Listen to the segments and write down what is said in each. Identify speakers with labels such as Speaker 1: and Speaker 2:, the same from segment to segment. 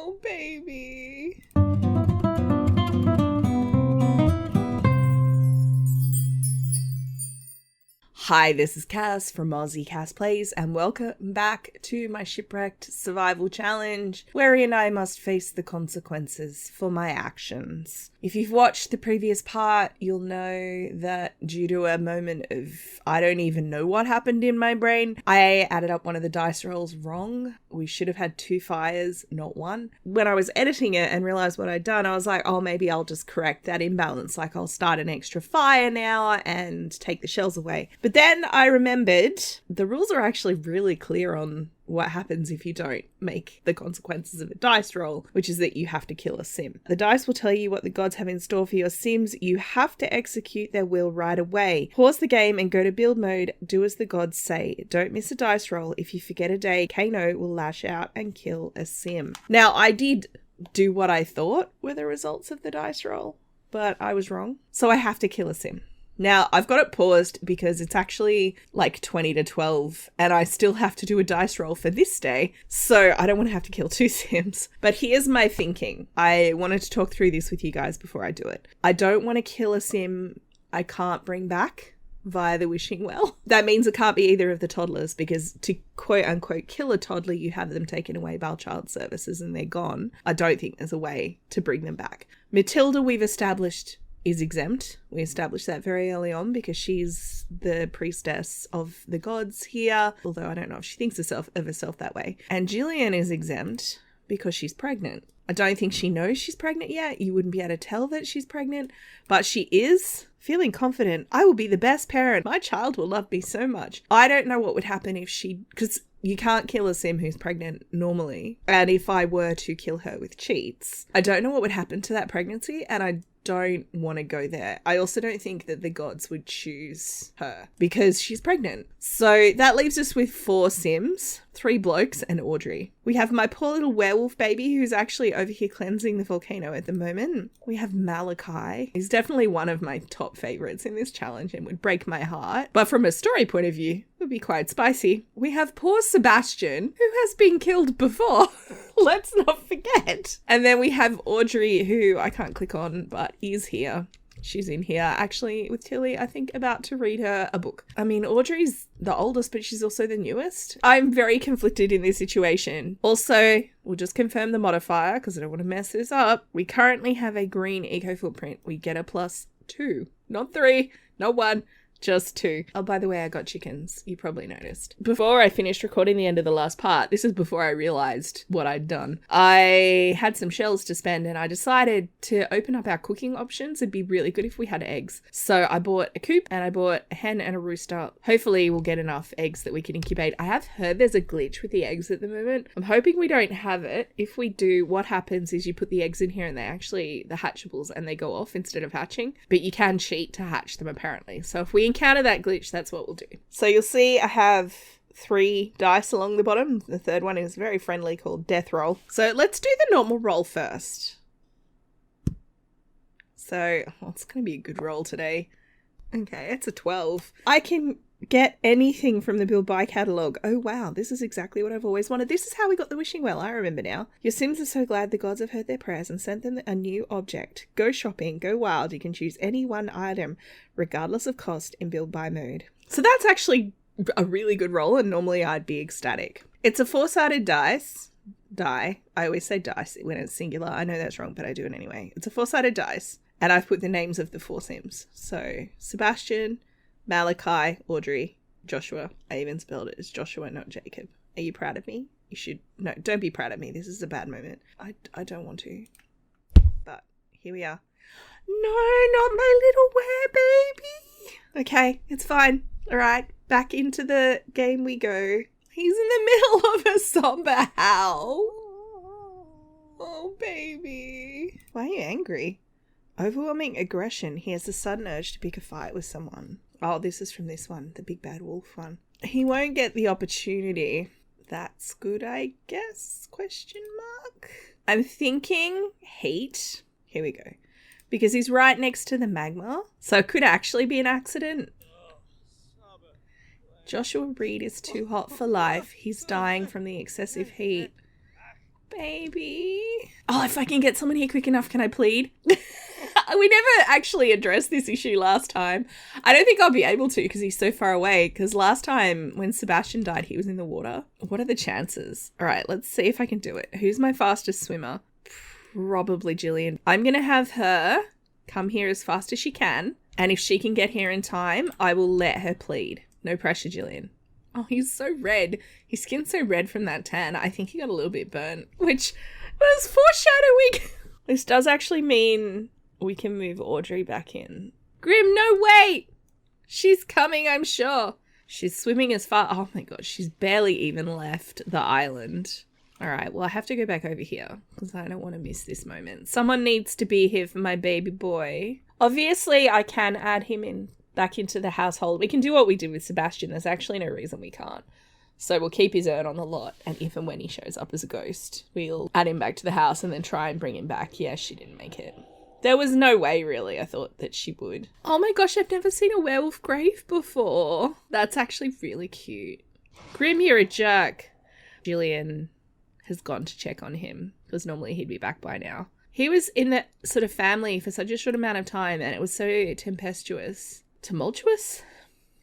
Speaker 1: Oh, baby. Hi, this is Cass from Aussie Cass Plays, and welcome back to my Shipwrecked survival challenge, wherein I must face the consequences for my actions. If you've watched the previous part, you'll know that due to a moment of I don't even know what happened in my brain, I added up one of the dice rolls wrong. We should have had 2 fires, not 1. When I was editing it and realized what I'd done, I was like, oh, maybe I'll just correct that imbalance. Like, I'll start an extra fire now and take the shells away. But then I remembered the rules are actually really clear on what happens if you don't make the consequences of a dice roll, which is that you have to kill a sim. The dice will tell you what the gods have in store for your sims. You have to execute their will right away. Pause the game and go to build mode. Do as the gods say. Don't miss a dice roll. If you forget a day, Kano will lash out and kill a sim. Now, I did do what I thought were the results of the dice roll, but I was wrong. So I have to kill a sim. Now, I've got it paused because it's actually like 20 to 12 and I still have to do a dice roll for this day, so I don't want to have to kill 2 sims. But here's my thinking. I wanted to talk through this with you guys before I do it. I don't want to kill a sim I can't bring back via the wishing well. That means it can't be either of the toddlers, because to quote unquote kill a toddler, you have them taken away by child services and they're gone. I don't think there's a way to bring them back. Matilda, we've established, is exempt. We established that very early on because she's the priestess of the gods here, although I don't know if she thinks of herself that way. And Jillian is exempt because she's pregnant. I don't think she knows she's pregnant yet. You wouldn't be able to tell that she's pregnant, but she is feeling confident. I will be the best parent. My child will love me so much. I don't know what would happen if because you can't kill a sim who's pregnant normally. And if I were to kill her with cheats, I don't know what would happen to that pregnancy, and I don't want to go there. I also don't think that the gods would choose her because she's pregnant. So that leaves us with 4 sims, 3 blokes and Audrey. We have my poor little werewolf baby who's actually over here cleansing the volcano at the moment. We have Malakai. He's definitely one of my top favorites in this challenge and would break my heart. But from a story point of view, would be quite spicy. We have poor Sebastian, who has been killed before. Let's not forget. And then we have Audrey, who I can't click on, but is here. She's in here, actually, with Tillie, I think, about to read her a book. I mean, Audrey's the oldest, but she's also the newest. I'm very conflicted in this situation. Also, we'll just confirm the modifier, because I don't want to mess this up. We currently have a green eco footprint. We get a +2. Not 3, not 1. Just 2. Oh, by the way, I got chickens. You probably noticed. Before I finished recording the end of the last part, this is before I realized what I'd done. I had some shells to spend and I decided to open up our cooking options. It'd be really good if we had eggs. So I bought a coop and I bought a hen and a rooster. Hopefully we'll get enough eggs that we can incubate. I have heard there's a glitch with the eggs at the moment. I'm hoping we don't have it. If we do, what happens is you put the eggs in here and they're actually the hatchables and they go off instead of hatching. But you can cheat to hatch them apparently. So if we encounter that glitch, that's what we'll do. So you'll see I have 3 dice along the bottom. The third one is very friendly, called Death Roll. So let's do the normal roll first. So it's going to be a good roll today. Okay, it's a 12. I can get anything from the Build Buy catalogue. Oh wow, this is exactly what I've always wanted. This is how we got the wishing well, I remember now. Your sims are so glad the gods have heard their prayers and sent them a new object. Go shopping, go wild. You can choose any one item, regardless of cost, in Build Buy mode. So that's actually a really good roll, and normally I'd be ecstatic. It's a 4-sided die. I always say dice when it's singular. I know that's wrong, but I do it anyway. It's a 4-sided dice, and I've put the names of the 4 sims. So Sebastian, Malakai, Audrey, Joshua. I even spelled it as Joshua, not Jacob. Are you proud of me? You should. No, don't be proud of me. This is a bad moment. I don't want to. But here we are. No, not my little werebaby. Okay, it's fine. All right, back into the game we go. He's in the middle of a somber howl. Oh, baby. Why are you angry? Overwhelming aggression. He has a sudden urge to pick a fight with someone. Oh, this is from this one, the big bad wolf one. He won't get the opportunity. That's good, I guess? Question mark. I'm thinking heat. Here we go. Because he's right next to the magma. So it could actually be an accident. Joshua Reed is too hot for life. He's dying from the excessive heat. baby. Oh, if I can get someone here quick enough, can I plead? We never actually addressed this issue last time. I don't think I'll be able to because he's so far away. Because last time when Sebastian died, he was in the water. What are the chances? All right, let's see if I can do it. Who's my fastest swimmer? Probably Jillian. I'm going to have her come here as fast as she can. And if she can get here in time, I will let her plead. No pressure, Jillian. Oh, he's so red. His skin's so red from that tan. I think he got a little bit burnt, which was foreshadowing. This does actually mean we can move Audrey back in. Grim, no, wait! She's coming, I'm sure. She's swimming as far... Oh my god, she's barely even left the island. All right, well, I have to go back over here because I don't want to miss this moment. Someone needs to be here for my baby boy. Obviously, I can add him in back into the household. We can do what we did with Sebastian. There's actually no reason we can't. So we'll keep his urn on the lot, and if and when he shows up as a ghost, we'll add him back to the house and then try and bring him back. Yeah, she didn't make it. There was no way, really, I thought that she would. Oh my gosh, I've never seen a werewolf grave before. That's actually really cute. Grim, you're a jerk. Jillian has gone to check on him, because normally he'd be back by now. He was in that sort of family for such a short amount of time, and it was so tempestuous. Tumultuous?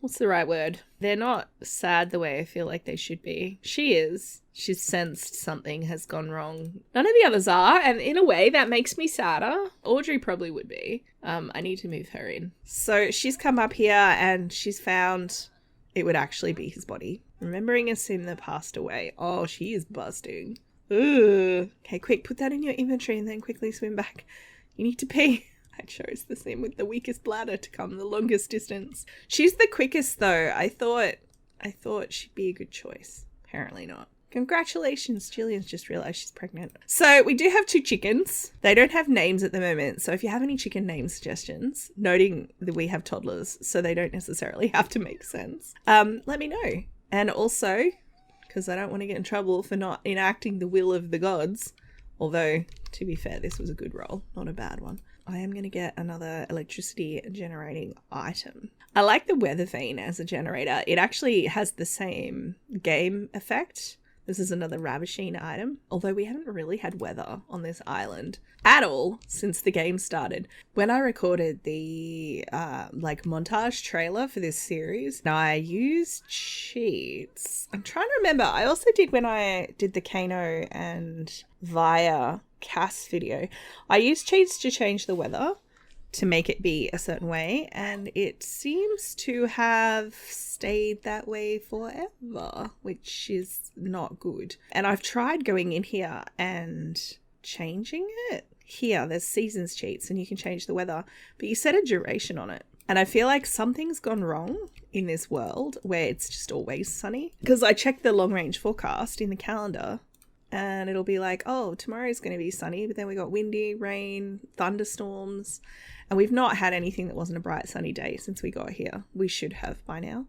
Speaker 1: What's the right word? They're not sad the way I feel like they should be. She is. She's sensed something has gone wrong. None of the others are, and in a way that makes me sadder. Audrey probably would be. I need to move her in. So she's come up here and she's found it would actually be his body. Remembering a sin that passed away. Oh, she is busting. Ooh. Okay, quick, put that in your inventory and then quickly swim back. You need to pee. I chose the sim with the weakest bladder to come the longest distance. She's the quickest though. I thought she'd be a good choice. Apparently not. Congratulations, Jillian's just realised she's pregnant. So we do have 2 chickens. They don't have names at the moment. So if you have any chicken name suggestions, noting that we have toddlers, so they don't necessarily have to make sense, let me know. And also, because I don't want to get in trouble for not enacting the will of the gods, although, to be fair, this was a good roll, not a bad one. I am going to get another electricity generating item. I like the weather vane as a generator. It actually has the same game effect. This is another ravishing item, although we haven't really had weather on this island at all since the game started. When I recorded the montage trailer for this series, I used cheats. I'm trying to remember. I also did when I did the Kano and Via Cass video. I used cheats to change the weather to make it be a certain way, and it seems to have stayed that way forever, which is not good. And I've tried going in here and changing it. Here, there's seasons cheats and you can change the weather, but you set a duration on it. And I feel like something's gone wrong in this world where it's just always sunny. Because I checked the long range forecast in the calendar and it'll be like, oh, tomorrow's going to be sunny, but then we got windy, rain, thunderstorms. And we've not had anything that wasn't a bright sunny day since we got here. We should have by now.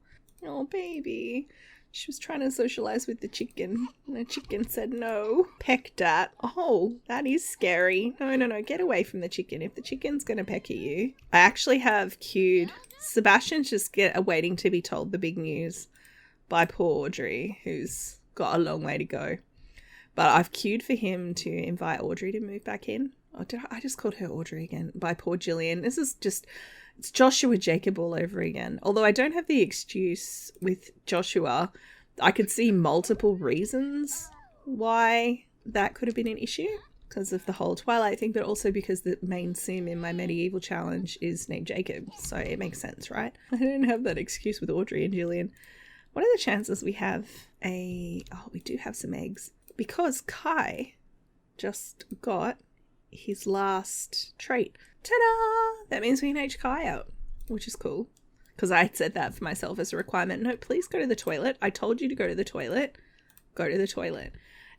Speaker 1: Oh, baby. She was trying to socialize with the chicken. And the chicken said no. Pecked at. Oh, that is scary. No. Get away from the chicken. If the chicken's going to peck at you. I actually have queued. Sebastian's just waiting to be told the big news by poor Audrey, who's got a long way to go. But I've queued for him to invite Audrey to move back in. Oh, I just called her Audrey again by poor Jillian. This is just, it's Joshua Jacob all over again. Although I don't have the excuse with Joshua. I could see multiple reasons why that could have been an issue because of the whole Twilight thing, but also because the main sim in my medieval challenge is named Jacob. So it makes sense, right? I didn't have that excuse with Audrey and Jillian. What are the chances we have we do have some eggs. Because Kai just got his last trait. Ta-da! That means we can H Kai out, which is cool. Because I had said that for myself as a requirement. No, please go to the toilet. I told you to go to the toilet. Go to the toilet.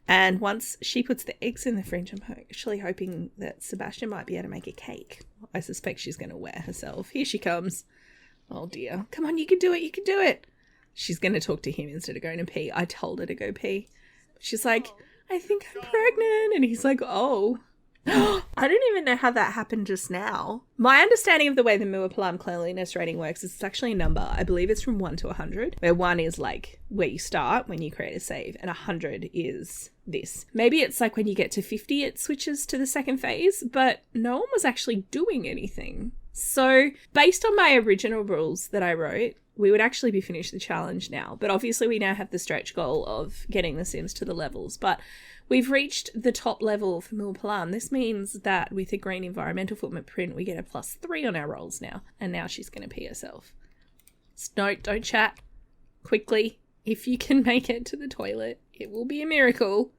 Speaker 1: And once she puts the eggs in the fridge, I'm actually hoping that Sebastian might be able to make a cake. I suspect she's going to wet herself. Here she comes. Oh dear. Come on, you can do it. You can do it. She's going to talk to him instead of going to pee. I told her to go pee. She's like, I think I'm pregnant. And he's like, oh, I don't even know how that happened just now. My understanding of the way the Muapalam cleanliness rating works is it's actually a number. I believe it's from 1 to 100, where 1 is like where you start when you create a save, and 100 is this. Maybe it's like when you get to 50, it switches to the second phase, but no one was actually doing anything. So based on my original rules that I wrote, we would actually be finished the challenge now. But obviously we now have the stretch goal of getting the Sims to the levels. But we've reached the top level for Muapalam. This means that with a green environmental footprint, we get a +3 on our rolls now. And now she's going to pee herself. No, don't chat. Quickly. If you can make it to the toilet, it will be a miracle.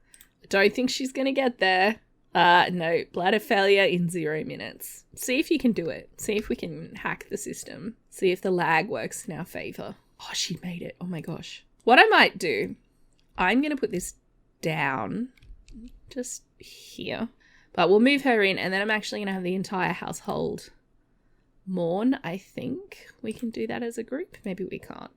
Speaker 1: I don't think she's going to get there. No, bladder failure in 0 minutes. See if you can do it. See if we can hack the system. See if the lag works in our favor. Oh, she made it. Oh my gosh. What I might do, I'm going to put this down just here, but we'll move her in, and then I'm actually going to have the entire household mourn. I think we can do that as a group. Maybe we can't.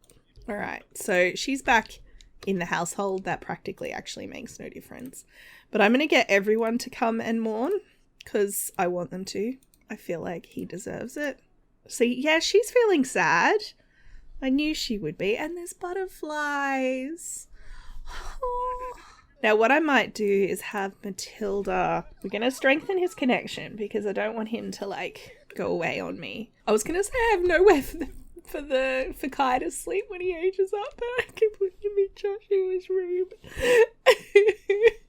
Speaker 1: All right. So she's back in the household. That practically actually makes no difference. But I'm going to get everyone to come and mourn because I want them to. I feel like he deserves it. See, yeah, she's feeling sad. I knew she would be. And there's butterflies. Oh. Now, what I might do is have Matilda. We're going to strengthen his connection because I don't want him to, like, go away on me. I was going to say I have nowhere for Kai to sleep when he ages up, but I keep looking at Joshua's room.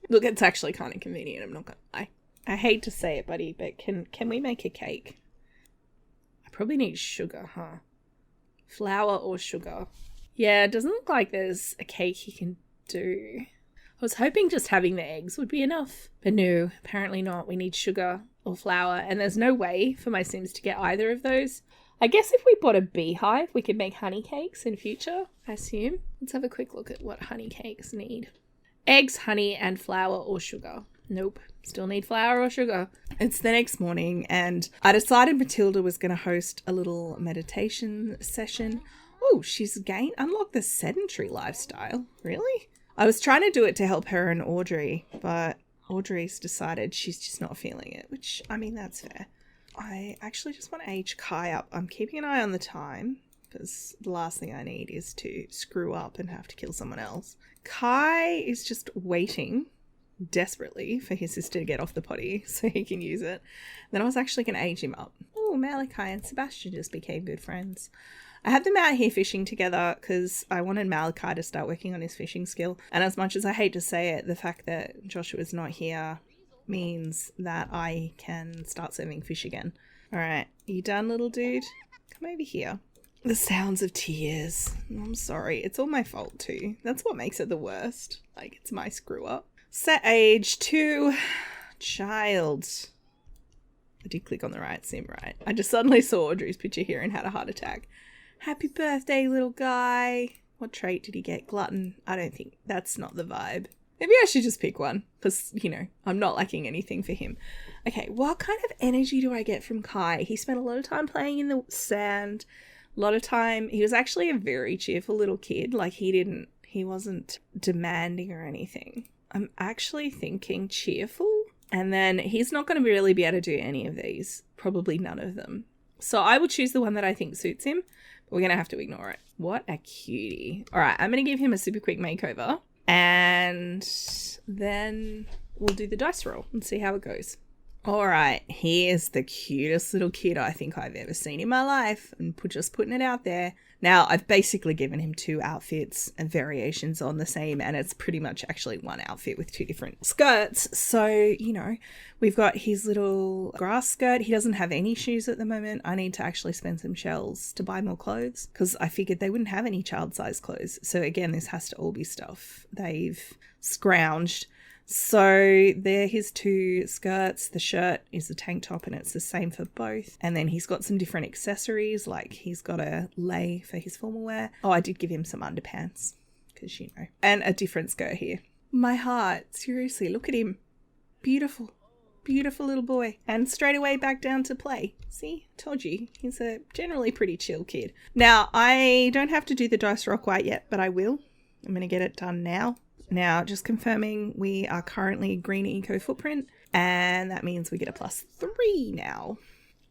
Speaker 1: Look, it's actually kind of convenient, I'm not gonna lie. I hate to say it, buddy, but can we make a cake? I probably need sugar, huh? Flour or sugar? Yeah, it doesn't look like there's a cake he can do. I was hoping just having the eggs would be enough, but no, apparently not. We need sugar or flour, and there's no way for my Sims to get either of those. I guess if we bought a beehive, we could make honey cakes in future, I assume. Let's have a quick look at what honey cakes need. Eggs, honey, and flour or sugar. Nope. Still need flour or sugar. It's the next morning, and I decided Matilda was going to host a little meditation session. Oh, she's unlocked the sedentary lifestyle. Really? I was trying to do it to help her and Audrey, but Audrey's decided she's just not feeling it, which, I mean, that's fair. I actually just want to age Kai up. I'm keeping an eye on the time because the last thing I need is to screw up and have to kill someone else. Kai is just waiting desperately for his sister to get off the potty so he can use it. Then I was actually going to age him up. Oh, Malakai and Sebastian just became good friends. I had them out here fishing together because I wanted Malakai to start working on his fishing skill. And as much as I hate to say it, the fact that Joshua's not here means that I can start serving fish again. All right, you done, little dude? Come over here. The sounds of tears. I'm sorry, it's all my fault too. That's what makes it the worst. Like, it's my screw up. Set age 2, child. I did click on the right sim, right? I just suddenly saw Audrey's picture here and had a heart attack. Happy birthday, little guy. What trait did he get? Glutton? I don't think that's not the vibe. Maybe I should just pick one because, you know, I'm not lacking anything for him. Okay, what kind of energy do I get from Kai? He spent a lot of time playing in the sand. A lot of time. He was actually a very cheerful little kid. Like, he wasn't demanding or anything. I'm actually thinking cheerful. And then he's not going to really be able to do any of these. Probably none of them. So I will choose the one that I think suits him. But we're going to have to ignore it. What a cutie. All right, I'm going to give him a super quick makeover. And then we'll do the dice roll and see how it goes. All right, here's the cutest little kid I think I've ever seen in my life. And just putting it out there. Now, I've basically given him 2 outfits and variations on the same, and it's pretty much actually one outfit with 2 different skirts. So, you know, we've got his little grass skirt. He doesn't have any shoes at the moment. I need to actually spend some shells to buy more clothes because I figured they wouldn't have any child-sized clothes. So again, this has to all be stuff they've scrounged. So they're his 2 skirts. The shirt is a tank top and it's the same for both. And then he's got some different accessories, like he's got a lei for his formal wear. Oh, I did give him some underpants because, you know, and a different skirt here. My heart, seriously, look at him. Beautiful, beautiful little boy. And straight away back down to play. See, told you, he's a generally pretty chill kid. Now, I don't have to do the dice roll quite yet, but I will. I'm going to get it done now. Now, just confirming, we are currently green eco footprint, and that means we get a +3 now.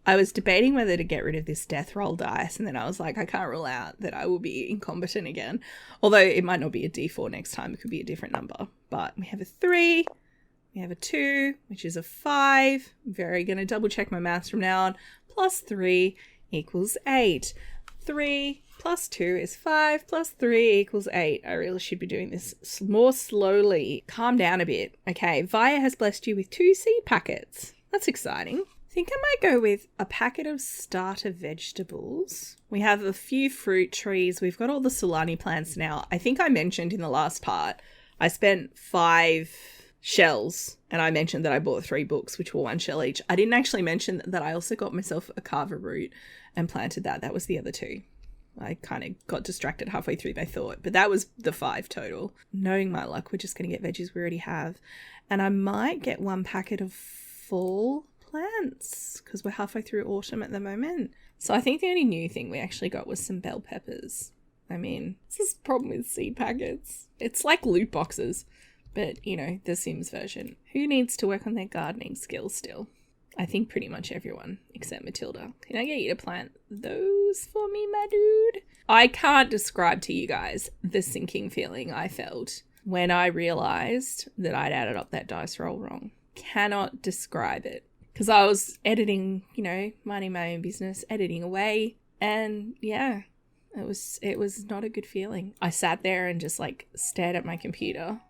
Speaker 1: I was debating whether to get rid of this death roll dice, and then I was like, I can't rule out that I will be incompetent again. Although it might not be a D4 next time, it could be a different number. But we have a 3, we have a 2, which is a 5. Very going to double check my maths from now on. +3 equals 8. 3 plus 2 is 5, plus 3 equals 8. I really should be doing this more slowly. Calm down a bit. Okay, Via has blessed you with 2 seed packets. That's exciting. I think I might go with a packet of starter vegetables. We have a few fruit trees. We've got all the Solani plants now. I think I mentioned in the last part, I spent 5 shells, and I mentioned that I bought 3 books, which were 1 shell each. I didn't actually mention that I also got myself a carver root and planted that. That was the other 2. I kind of got distracted halfway through my thought, but that was the 5 total. Knowing my luck, we're just going to get veggies we already have. And I might get 1 packet of fall plants because we're halfway through autumn at the moment. So I think the only new thing we actually got was some bell peppers. I mean, this is the problem with seed packets. It's like loot boxes, but, you know, the Sims version. Who needs to work on their gardening skills still? I think pretty much everyone except Matilda. Can I get you to plant those for me, my dude? I can't describe to you guys the sinking feeling I felt when I realized that I'd added up that dice roll wrong. Cannot describe it. Because I was editing, you know, minding my own business, editing away. And yeah, it was not a good feeling. I sat there and just like stared at my computer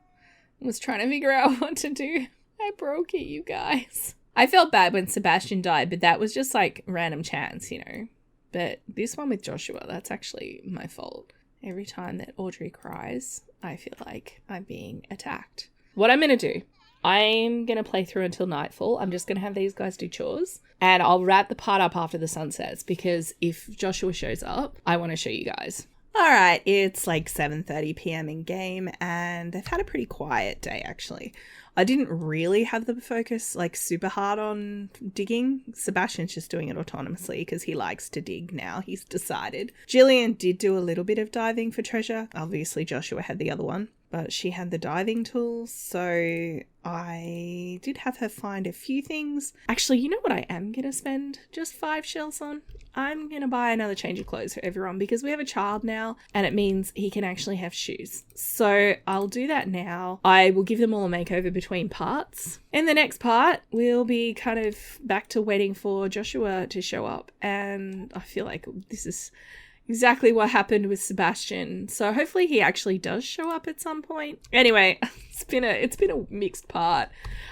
Speaker 1: and was trying to figure out what to do. I broke it, you guys. I felt bad when Sebastian died, but that was just like random chance, you know. But this one with Joshua, that's actually my fault. Every time that Audrey cries, I feel like I'm being attacked. What I'm going to do, I'm going to play through until nightfall. I'm just going to have these guys do chores. And I'll wrap the part up after the sun sets because if Joshua shows up, I want to show you guys. All right, it's like 7:30 p.m. in game and they've had a pretty quiet day actually. I didn't really have the focus like super hard on digging. Sebastian's just doing it autonomously because he likes to dig now. He's decided. Jillian did do a little bit of diving for treasure. Obviously Joshua had the other one, but she had the diving tools. So I did have her find a few things. Actually, you know what I am going to spend just 5 shells on? I'm going to buy another change of clothes for everyone because we have a child now and it means he can actually have shoes. So I'll do that now. I will give them all a makeover between parts. In the next part, we'll be kind of back to waiting for Joshua to show up. And I feel like this is exactly what happened with Sebastian. So hopefully he actually does show up at some point. Anyway, it's been a mixed part.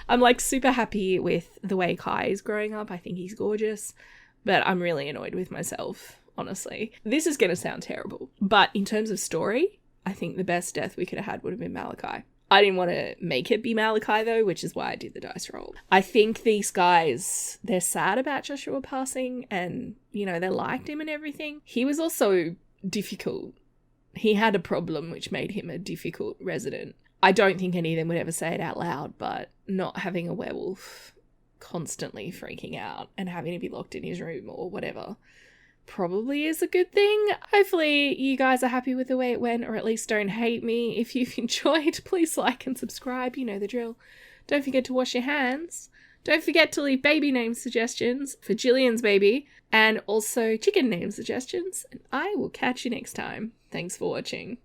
Speaker 1: I'm like super happy with the way Kai is growing up. I think he's gorgeous. But I'm really annoyed with myself, honestly. This is going to sound terrible. But in terms of story, I think the best death we could have had would have been Malakai. I didn't want to make it be Malakai, though, which is why I did the dice roll. I think these guys, they're sad about Joshua passing and, you know, they liked him and everything. He was also difficult. He had a problem which made him a difficult resident. I don't think any of them would ever say it out loud, but not having a werewolf constantly freaking out and having to be locked in his room or whatever probably is a good thing. Hopefully you guys are happy with the way it went, or at least don't hate me. If you've enjoyed, please like and subscribe. You know the drill. Don't forget to wash your hands. Don't forget to leave baby name suggestions for Jillian's baby and also chicken name suggestions. And I will catch you next time. Thanks for watching.